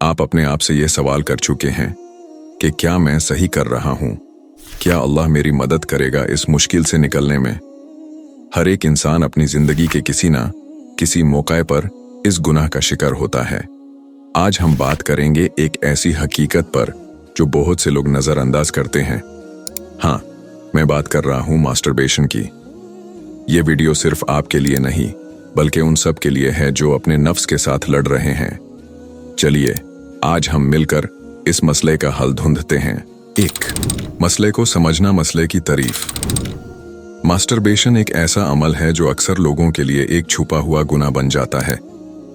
आप अपने आप से ये सवाल कर चुके हैं कि क्या मैं सही कर रहा हूं? क्या अल्लाह मेरी मदद करेगा इस मुश्किल से निकलने में? हर एक इंसान अपनी जिंदगी के किसी ना किसी मौके पर इस गुनाह का शिकार होता है। आज हम बात करेंगे एक ऐसी हकीकत पर जो बहुत से लोग नजरअंदाज करते हैं। हाँ, मैं बात कर रहा हूं मास्टरबेशन की। ये वीडियो सिर्फ आपके लिए नहीं बल्कि उन सब के लिए है जो अपने नफ्स के साथ लड़ रहे हैं। चलिए आज हम मिलकर इस मसले का हल ढूंढते हैं। 1. मसले को समझना, मसले की तारीफ। मास्टरबेशन एक ऐसा अमल है जो अक्सर लोगों के लिए एक छुपा हुआ गुनाह बन जाता है,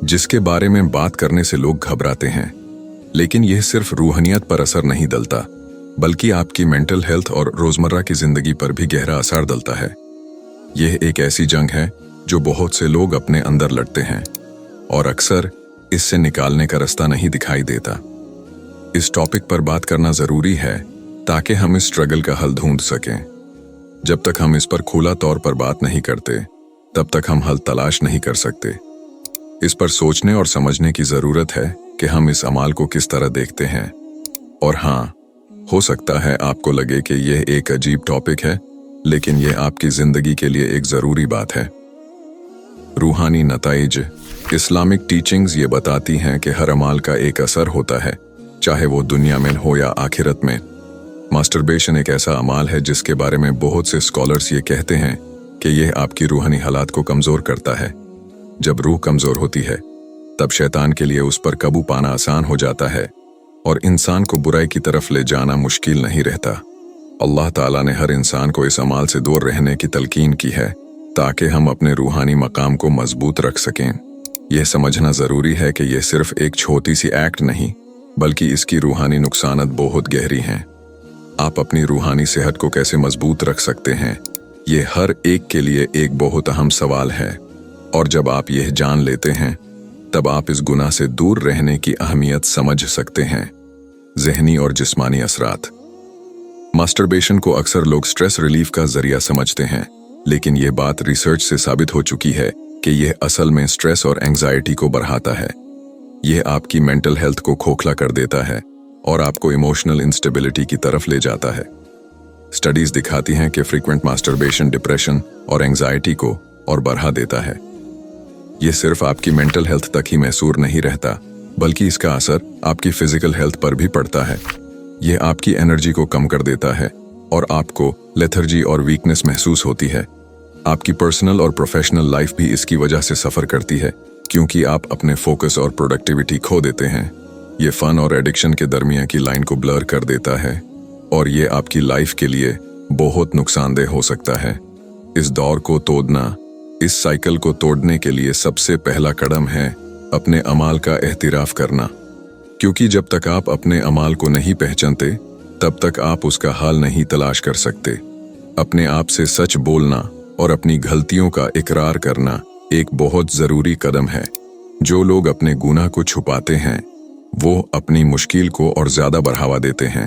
जिसके बारे में बात करने से लोग घबराते हैं। लेकिन यह सिर्फ रूहानियत पर असर नहीं डालता, बल्कि आपकी मेंटल हेल्थ और रोजमर्रा की जिंदगी पर भी गहरा असर डालता है। यह एक ऐसी जंग है जो बहुत से लोग अपने अंदर लड़ते हैं और अक्सर इससे निकालने का रास्ता नहीं दिखाई देता। इस टॉपिक पर बात करना जरूरी है ताकि हम इस स्ट्रगल का हल ढूंढ सकें। जब तक हम इस पर खुला तौर पर बात नहीं करते, तब तक हम हल तलाश नहीं कर सकते। इस पर सोचने और समझने की जरूरत है कि हम इस अमाल को किस तरह देखते हैं। और हाँ, हो सकता है आपको लगे कि यह एक अजीब टॉपिक है, लेकिन यह आपकी जिंदगी के लिए एक जरूरी बात है। रूहानी नताइज। इस्लामिक टीचिंग्स ये बताती हैं कि हर अमाल का एक असर होता है, चाहे वो दुनिया में हो या आखिरत में। मास्टरबेशन एक ऐसा अमाल है जिसके बारे में बहुत से स्कॉलर्स ये कहते हैं कि यह आपकी रूहानी हालात को कमजोर करता है। जब रूह कमजोर होती है, तब शैतान के लिए उस पर काबू पाना आसान हो जाता है और इंसान को बुराई की तरफ ले जाना मुश्किल नहीं रहता। अल्लाह ताला ने हर इंसान को इस अमाल से दूर रहने की तलकीन की है ताकि हम अपने रूहानी मकाम को मजबूत रख सकें। यह समझना जरूरी है कि यह सिर्फ एक छोटी सी एक्ट नहीं, बल्कि इसकी रूहानी नुकसानात बहुत गहरी हैं। आप अपनी रूहानी सेहत को कैसे मजबूत रख सकते हैं, ये हर एक के लिए एक बहुत अहम सवाल है। और जब आप यह जान लेते हैं, तब आप इस गुनाह से दूर रहने की अहमियत समझ सकते हैं। ज़हनी और जिस्मानी असरात। मास्टरबेशन को अक्सर लोग स्ट्रेस रिलीफ का जरिया समझते हैं, लेकिन यह बात रिसर्च से साबित हो चुकी है कि यह असल में स्ट्रेस और एंजाइटी को बढ़ाता है। यह आपकी मेंटल हेल्थ को खोखला कर देता है और आपको इमोशनल इंस्टेबिलिटी की तरफ ले जाता है। स्टडीज दिखाती हैं कि फ्रीक्वेंट मास्टरबेशन डिप्रेशन और एंजाइटी को और बढ़ा देता है। यह सिर्फ आपकी मेंटल हेल्थ तक ही महसूर नहीं रहता, बल्कि इसका असर आपकी फिजिकल हेल्थ पर भी पड़ता है। यह आपकी एनर्जी को कम कर देता है और आपको लेथर्जी और वीकनेस महसूस होती है। आपकी पर्सनल और प्रोफेशनल लाइफ भी इसकी वजह से सफ़र करती है, क्योंकि आप अपने फोकस और प्रोडक्टिविटी खो देते हैं। ये फन और एडिक्शन के दरमियान की लाइन को ब्लर कर देता है और ये आपकी लाइफ के लिए बहुत नुकसानदेह हो सकता है। इस दौर को तोड़ना, इस साइकिल को तोड़ने के लिए सबसे पहला कदम है अपने अमाल का एहतिराफ करना, क्योंकि जब तक आप अपने अमाल को नहीं पहचानते, तब तक आप उसका हाल नहीं तलाश कर सकते। अपने आप से सच बोलना और अपनी गलतियों का इकरार करना एक बहुत जरूरी कदम है। जो लोग अपने गुनाह को छुपाते हैं, वो अपनी मुश्किल को और ज्यादा बढ़ावा देते हैं।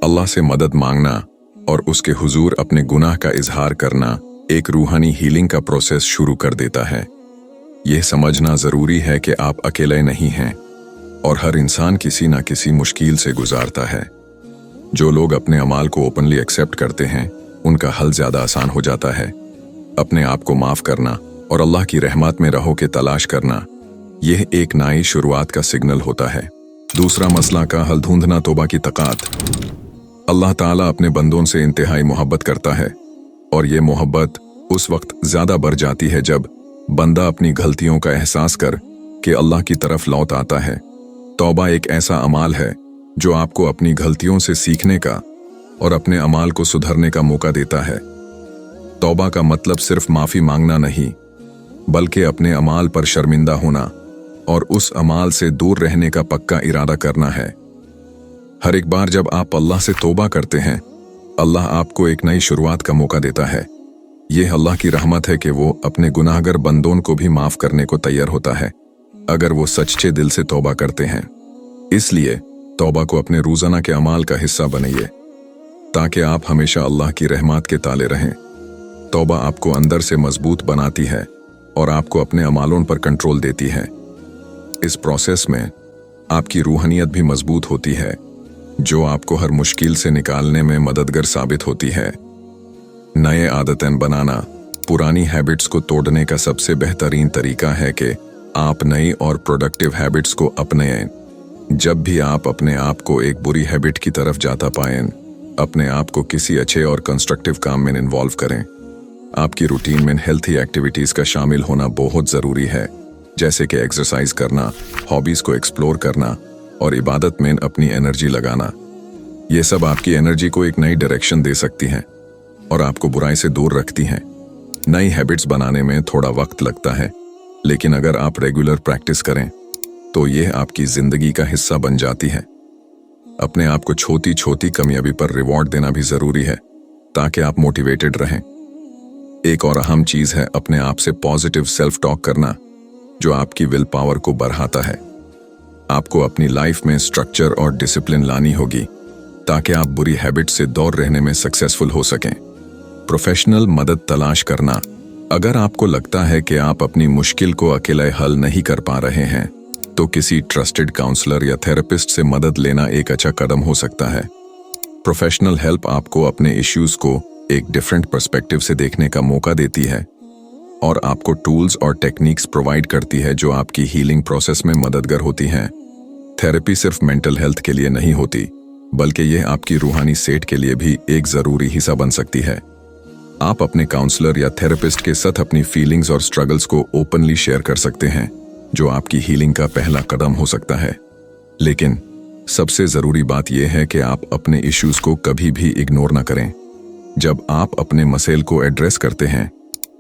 अल्लाह से मदद मांगना और उसके हुजूर अपने गुनाह का इजहार करना एक रूहानी हीलिंग का प्रोसेस शुरू कर देता है। यह समझना जरूरी है कि आप अकेले नहीं हैं और हर इंसान किसी न किसी मुश्किल से गुजारता है। जो लोग अपने अमाल को ओपनली एक्सेप्ट करते हैं, उनका हल ज्यादा आसान हो जाता है। अपने आप को माफ करना और अल्लाह की रहमत में रहो के तलाश करना, यह एक नई शुरुआत का सिग्नल होता है। दूसरा मसला का हल ढूंढना, तौबा की ताकत। अल्लाह ताला अपने बंदों से इंतहाई मोहब्बत करता है और ये मोहब्बत उस वक्त ज्यादा बढ़ जाती है जब बंदा अपनी गलतियों का एहसास कर के अल्लाह की तरफ लौट आता है। तौबा एक ऐसा अमाल है जो आपको अपनी गलतियों से सीखने का और अपने अमाल को सुधरने का मौका देता है। तौबा का मतलब सिर्फ माफी मांगना नहीं, बल्कि अपने अमाल पर शर्मिंदा होना और उस अमाल से दूर रहने का पक्का इरादा करना है। हर एक बार जब आप अल्लाह से तौबा करते हैं, अल्लाह आपको एक नई शुरुआत का मौका देता है। यह अल्लाह की रहमत है कि वो अपने गुनाहगार बंदों को भी माफ करने को तैयार होता है, अगर वो सच्चे दिल से तौबा करते हैं। इसलिए तौबा को अपने रोजाना के अमाल का हिस्सा बनाइए, ताकि आप हमेशा अल्लाह की रहमत के ताले रहें। तौबा आपको अंदर से मजबूत बनाती है और आपको अपने अमालों पर कंट्रोल देती है। इस प्रोसेस में आपकी रूहानियत भी मजबूत होती है, जो आपको हर मुश्किल से निकालने में मददगार साबित होती है। नए आदतें बनाना। पुरानी हैबिट्स को तोड़ने का सबसे बेहतरीन तरीका है कि आप नई और प्रोडक्टिव हैबिट्स को अपनाएं। जब भी आप अपने आप को एक बुरी हैबिट की तरफ जाता पाएं, अपने आप को किसी अच्छे और कंस्ट्रक्टिव काम में इन्वॉल्व करें। आपकी रूटीन में हेल्थी एक्टिविटीज का शामिल होना बहुत ज़रूरी है, जैसे कि एक्सरसाइज करना, हॉबीज को एक्सप्लोर करना और इबादत में अपनी एनर्जी लगाना। ये सब आपकी एनर्जी को एक नई डायरेक्शन दे सकती हैं और आपको बुराई से दूर रखती हैं। नई हैबिट्स बनाने में थोड़ा वक्त लगता है, लेकिन अगर आप रेगुलर प्रैक्टिस करें तो यह आपकी जिंदगी का हिस्सा बन जाती है। अपने आप को छोटी छोटी कामयाबी पर रिवॉर्ड देना भी जरूरी है, ताकि आप मोटिवेटेड रहें। एक और अहम चीज है अपने आप से पॉजिटिव सेल्फ टॉक करना, जो आपकी विल पावर को बढ़ाता है। आपको अपनी लाइफ में स्ट्रक्चर और डिसिप्लिन लानी होगी, ताकि आप बुरी हैबिट से दूर रहने में सक्सेसफुल हो सकें। प्रोफेशनल मदद तलाश करना। अगर आपको लगता है कि आप अपनी मुश्किल को अकेले हल नहीं कर पा रहे हैं, तो किसी ट्रस्टेड काउंसलर या थेरेपिस्ट से मदद लेना एक अच्छा कदम हो सकता है। प्रोफेशनल हेल्प आपको अपने इश्यूज को एक डिफरेंट पर्सपेक्टिव से देखने का मौका देती है और आपको टूल्स और टेक्निक्स प्रोवाइड करती है जो आपकी हीलिंग प्रोसेस में मददगार होती हैं। थेरेपी सिर्फ मेंटल हेल्थ के लिए नहीं होती, बल्कि यह आपकी रूहानी सेहत के लिए भी एक जरूरी हिस्सा बन सकती है। आप अपने काउंसलर या थेरेपिस्ट के साथ अपनी फीलिंग्स और स्ट्रगल्स को ओपनली शेयर कर सकते हैं, जो आपकी हीलिंग का पहला कदम हो सकता है। लेकिन सबसे जरूरी बात यह है कि आप अपने इश्यूज को कभी भी इग्नोर ना करें। जब आप अपने मसले को एड्रेस करते हैं,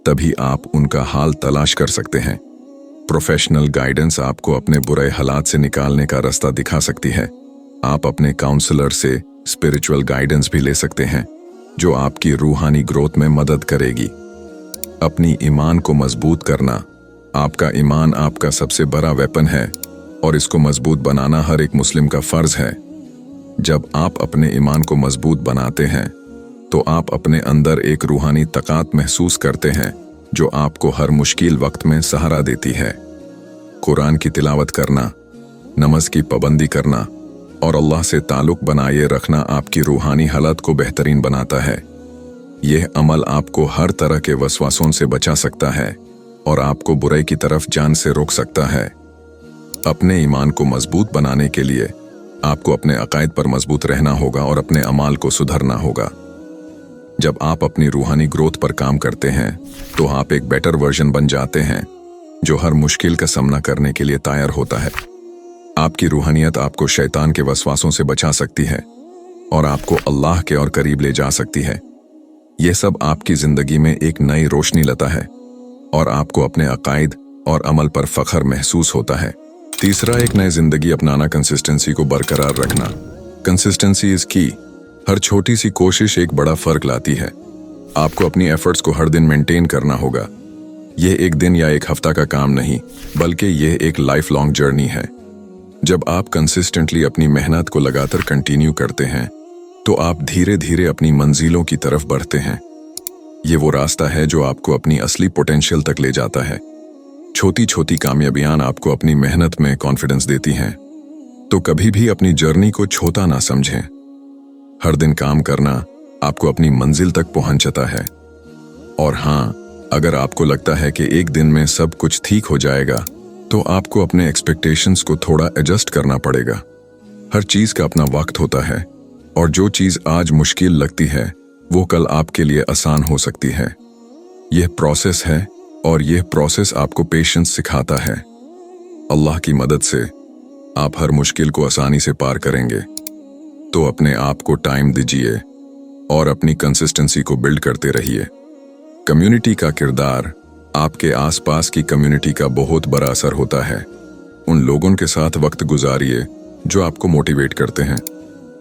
तभी आप उनका हाल तलाश कर सकते हैं। प्रोफेशनल गाइडेंस आपको अपने बुरे हालात से निकालने का रास्ता दिखा सकती है। आप अपने काउंसलर से स्पिरिचुअल गाइडेंस भी ले सकते हैं, जो आपकी रूहानी ग्रोथ में मदद करेगी। अपनी ईमान को मजबूत करना। आपका ईमान आपका सबसे बड़ा वेपन है और इसको मजबूत बनाना हर एक मुस्लिम का फर्ज है। जब आप अपने ईमान को मजबूत बनाते हैं, तो आप अपने अंदर एक रूहानी ताकत महसूस करते हैं, जो आपको हर मुश्किल वक्त में सहारा देती है। कुरान की तिलावत करना, नमाज की पाबंदी करना और अल्लाह से ताल्लुक बनाए रखना आपकी रूहानी हालत को बेहतरीन बनाता है। यह अमल आपको हर तरह के वसवासों से बचा सकता है और आपको बुराई की तरफ जान से रोक सकता है। अपने ईमान को मजबूत बनाने के लिए आपको अपने अकायद पर मजबूत रहना होगा और अपने अमाल को सुधारना होगा। जब आप अपनी रूहानी ग्रोथ पर काम करते हैं, तो आप एक बेटर वर्जन बन जाते हैं, जो हर मुश्किल का सामना करने के लिए तैयार होता है। आपकी रूहानियत आपको शैतान के वसवासों से बचा सकती है और आपको अल्लाह के और करीब ले जा सकती है। यह सब आपकी जिंदगी में एक नई रोशनी लाता है और आपको अपने अकायद और अमल पर फख्र महसूस होता है। तीसरा, एक नई जिंदगी अपनाना, कंसिस्टेंसी को बरकरार रखना। कंसिस्टेंसी इज की। हर छोटी सी कोशिश एक बड़ा फर्क लाती है। आपको अपनी एफर्ट्स को हर दिन मेंटेन करना होगा। यह एक दिन या एक हफ्ता का काम नहीं, बल्कि यह एक लाइफ लॉन्ग जर्नी है। जब आप कंसिस्टेंटली अपनी मेहनत को लगातार कंटिन्यू करते हैं, तो आप धीरे धीरे अपनी मंजिलों की तरफ बढ़ते हैं। ये वो रास्ता है जो आपको अपनी असली पोटेंशियल तक ले जाता है। छोटी छोटी कामयाबियां आपको अपनी मेहनत में कॉन्फिडेंस देती हैं, तो कभी भी अपनी जर्नी को छोटा ना समझें। हर दिन काम करना आपको अपनी मंजिल तक पहुंचाता है। और हाँ, अगर आपको लगता है कि एक दिन में सब कुछ ठीक हो जाएगा, तो आपको अपने एक्सपेक्टेशंस को थोड़ा एडजस्ट करना पड़ेगा। हर चीज का अपना वक्त होता है और जो चीज आज मुश्किल लगती है, वो कल आपके लिए आसान हो सकती है। यह प्रोसेस है और यह प्रोसेस आपको पेशेंस सिखाता है। अल्लाह की मदद से आप हर मुश्किल को आसानी से पार करेंगे। तो अपने आप को टाइम दीजिए और अपनी कंसिस्टेंसी को बिल्ड करते रहिए। कम्युनिटी का किरदार। आपके आसपास की कम्युनिटी का बहुत बड़ा असर होता है। उन लोगों के साथ वक्त गुजारिए जो आपको मोटिवेट करते हैं,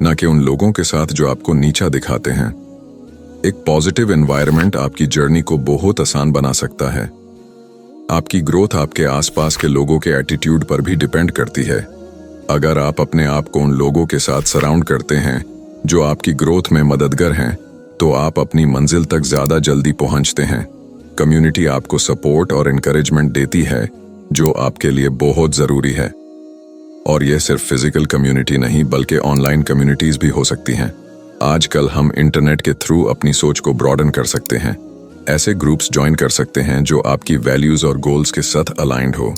न कि उन लोगों के साथ जो आपको नीचा दिखाते हैं। एक पॉजिटिव एनवायरनमेंट आपकी जर्नी को बहुत आसान बना सकता है। आपकी ग्रोथ आपके आसपास के लोगों के एटीट्यूड पर भी डिपेंड करती है। अगर आप अपने आप को उन लोगों के साथ सराउंड करते हैं जो आपकी ग्रोथ में मददगार हैं, तो आप अपनी मंजिल तक ज्यादा जल्दी पहुंचते हैं। कम्युनिटी आपको सपोर्ट और एनकरेजमेंट देती है, जो आपके लिए बहुत जरूरी है। और यह सिर्फ फिजिकल कम्युनिटी नहीं बल्कि ऑनलाइन कम्युनिटीज भी हो सकती हैं। आजकल हम इंटरनेट के थ्रू अपनी सोच को ब्रॉडन कर सकते हैं। ऐसे ग्रुप्स ज्वाइन कर सकते हैं जो आपकी वैल्यूज और गोल्स के साथ अलाइंड हो।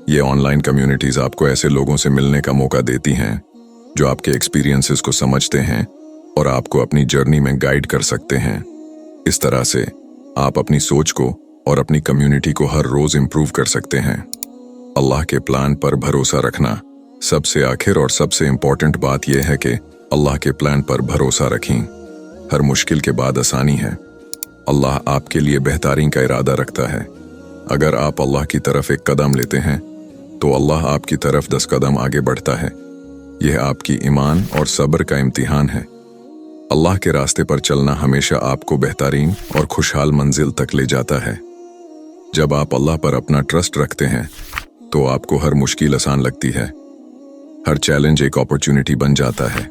ये ऑनलाइन कम्युनिटीज आपको ऐसे लोगों से मिलने का मौका देती हैं जो आपके एक्सपीरियंसेस को समझते हैं और आपको अपनी जर्नी में गाइड कर सकते हैं। इस तरह से आप अपनी सोच को और अपनी कम्युनिटी को हर रोज इंप्रूव कर सकते हैं। अल्लाह के प्लान पर भरोसा रखना। सबसे आखिर और सबसे इम्पोर्टेंट बात यह है कि अल्लाह के प्लान पर भरोसा रखें। हर मुश्किल के बाद आसानी है। अल्लाह आपके लिए बेहतरीन का इरादा रखता है। अगर आप अल्लाह की तरफ एक कदम लेते हैं तो अल्लाह आपकी तरफ 10 कदम आगे बढ़ता है। यह आपकी ईमान और सब्र का इम्तिहान है। अल्लाह के रास्ते पर चलना हमेशा आपको बेहतरीन और खुशहाल मंजिल तक ले जाता है। जब आप अल्लाह पर अपना ट्रस्ट रखते हैं तो आपको हर मुश्किल आसान लगती है। हर चैलेंज एक अपॉर्चुनिटी बन जाता है।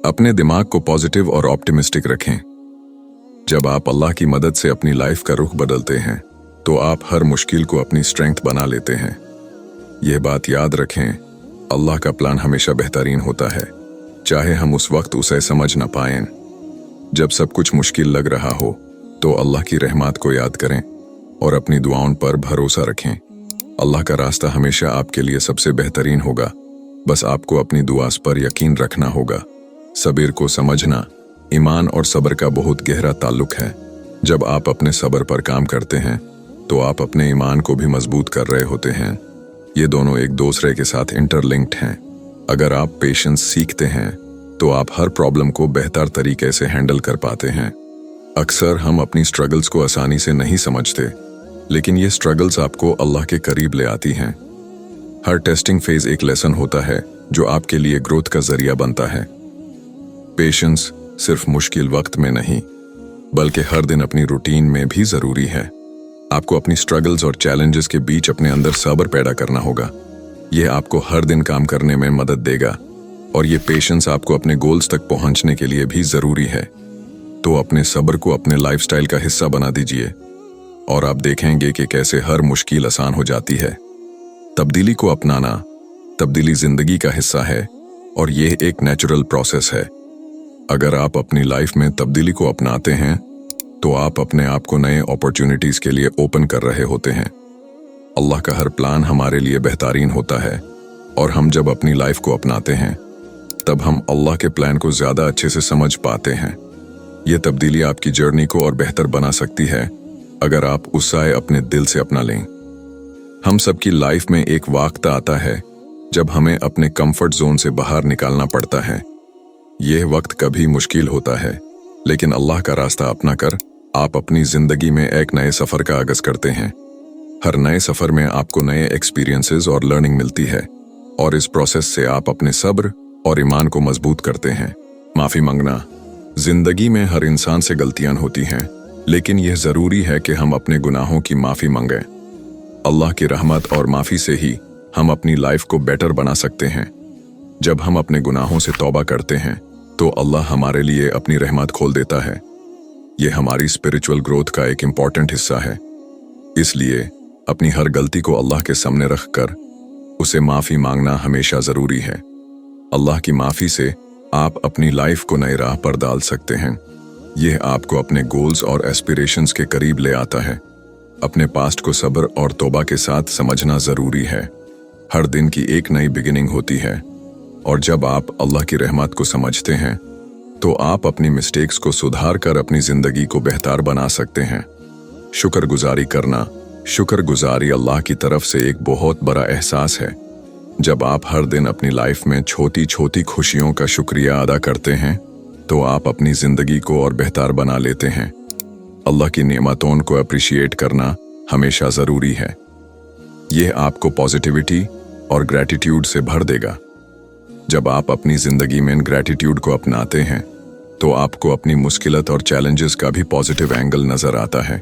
अपने दिमाग को पॉजिटिव और ऑप्टिमिस्टिक रखें। जब आप अल्लाह की मदद से अपनी लाइफ का रुख बदलते हैं तो आप हर मुश्किल को अपनी स्ट्रेंथ बना लेते हैं। यह बात याद रखें, अल्लाह का प्लान हमेशा बेहतरीन होता है, चाहे हम उस वक्त उसे समझ न पाएं। जब सब कुछ मुश्किल लग रहा हो तो अल्लाह की रहमत को याद करें और अपनी दुआओं पर भरोसा रखें। अल्लाह का रास्ता हमेशा आपके लिए सबसे बेहतरीन होगा। बस आपको अपनी दुआस पर यकीन रखना होगा। सब्र को समझना। ईमान और सब्र का बहुत गहरा ताल्लुक है। जब आप अपने सब्र पर काम करते हैं तो आप अपने ईमान को भी मजबूत कर रहे होते हैं। ये दोनों एक दूसरे के साथ इंटरलिंक्ड हैं। अगर आप पेशेंस सीखते हैं तो आप हर प्रॉब्लम को बेहतर तरीके से हैंडल कर पाते हैं। अक्सर हम अपनी स्ट्रगल्स को आसानी से नहीं समझते, लेकिन ये स्ट्रगल्स आपको अल्लाह के करीब ले आती हैं। हर टेस्टिंग फेज एक लेसन होता है जो आपके लिए ग्रोथ का जरिया बनता है। पेशेंस सिर्फ मुश्किल वक्त में नहीं बल्कि हर दिन अपनी रूटीन में भी जरूरी है। आपको अपनी स्ट्रगल्स और चैलेंजेस के बीच अपने अंदर सब्र पैदा करना होगा। यह आपको हर दिन काम करने में मदद देगा और ये पेशेंस आपको अपने गोल्स तक पहुंचने के लिए भी जरूरी है। तो अपने सब्र को अपने लाइफस्टाइल का हिस्सा बना दीजिए और आप देखेंगे कि कैसे हर मुश्किल आसान हो जाती है। तब्दीली को अपनाना, तब्दीली जिंदगी का हिस्सा है और यह एक नेचुरल प्रोसेस है। अगर आप अपनी लाइफ में तब्दीली को अपनाते हैं तो आप अपने आप को नए अपॉर्चुनिटीज के लिए ओपन कर रहे होते हैं। अल्लाह का हर प्लान हमारे लिए बेहतरीन होता है और हम जब अपनी लाइफ को अपनाते हैं तब हम अल्लाह के प्लान को ज्यादा अच्छे से समझ पाते हैं। यह तब्दीली आपकी जर्नी को और बेहतर बना सकती है अगर आप उसे अपने दिल से अपना लें। हम सबकी लाइफ में एक वक्त आता है जब हमें अपने कंफर्ट जोन से बाहर निकालना पड़ता है। यह वक्त कभी मुश्किल होता है, लेकिन अल्लाह का रास्ता अपनाकर आप अपनी जिंदगी में एक नए सफर का आगाज करते हैं। हर नए सफर में आपको नए एक्सपीरियंसेस और लर्निंग मिलती है और इस प्रोसेस से आप अपने सब्र और ईमान को मजबूत करते हैं। माफी मांगना। जिंदगी में हर इंसान से गलतियां होती हैं, लेकिन यह जरूरी है कि हम अपने गुनाहों की माफी मांगें। अल्लाह की रहमत और माफी से ही हम अपनी लाइफ को बेटर बना सकते हैं। जब हम अपने गुनाहों से तौबा करते हैं तो अल्लाह हमारे लिए अपनी रहमत खोल देता है। यह हमारी स्पिरिचुअल ग्रोथ का एक इम्पॉर्टेंट हिस्सा है। इसलिए अपनी हर गलती को अल्लाह के सामने रखकर उसे माफी मांगना हमेशा जरूरी है। अल्लाह की माफी से आप अपनी लाइफ को नई राह पर डाल सकते हैं। यह आपको अपने गोल्स और एस्पिरेशंस के करीब ले आता है। अपने पास्ट को सब्र और तौबा के साथ समझना जरूरी है। हर दिन की एक नई बिगिनिंग होती है और जब आप अल्लाह की रहमत को समझते हैं तो आप अपनी मिस्टेक्स को सुधार कर अपनी जिंदगी को बेहतर बना सकते हैं। शुक्रगुजारी करना। शुक्रगुजारी अल्लाह की तरफ से एक बहुत बड़ा एहसास है। जब आप हर दिन अपनी लाइफ में छोटी छोटी खुशियों का शुक्रिया अदा करते हैं तो आप अपनी जिंदगी को और बेहतर बना लेते हैं। अल्लाह की नेमतों को अप्रिशिएट करना हमेशा जरूरी है। यह आपको पॉजिटिविटी और ग्रैटिट्यूड से भर देगा। जब आप अपनी जिंदगी में ग्रैटिट्यूड को अपनाते हैं तो आपको अपनी मुश्किलात और चैलेंजेस का भी पॉजिटिव एंगल नजर आता है।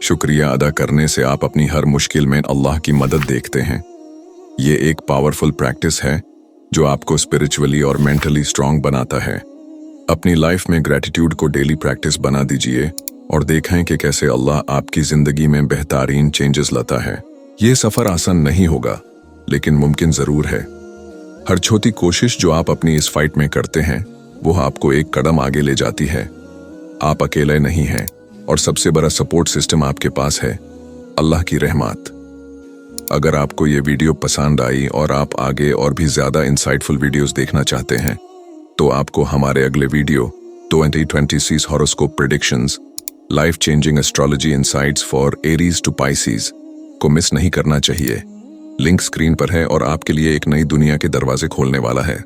शुक्रिया अदा करने से आप अपनी हर मुश्किल में अल्लाह की मदद देखते हैं। ये एक पावरफुल प्रैक्टिस है जो आपको स्पिरिचुअली और मेंटली स्ट्रांग बनाता है। अपनी लाइफ में ग्रैटिट्यूड को डेली प्रैक्टिस बना दीजिए और देखें कि कैसे अल्लाह आपकी जिंदगी में बेहतरीन चेंजेस लाता है। ये सफर आसान नहीं होगा, लेकिन मुमकिन जरूर है। हर छोटी कोशिश जो आप अपनी इस फाइट में करते हैं वो आपको एक कदम आगे ले जाती है। आप अकेले नहीं हैं और सबसे बड़ा सपोर्ट सिस्टम आपके पास है, अल्लाह की रहमत। अगर आपको ये वीडियो पसंद आई और आप आगे और भी ज्यादा इंसाइटफुल वीडियोस देखना चाहते हैं तो आपको हमारे अगले video 2026 horoscope predictions life changing astrology insights for Aries to Pisces को मिस नहीं करना चाहिए। लिंक स्क्रीन पर है और आपके लिए एक नई दुनिया के दरवाजे खोलने वाला है।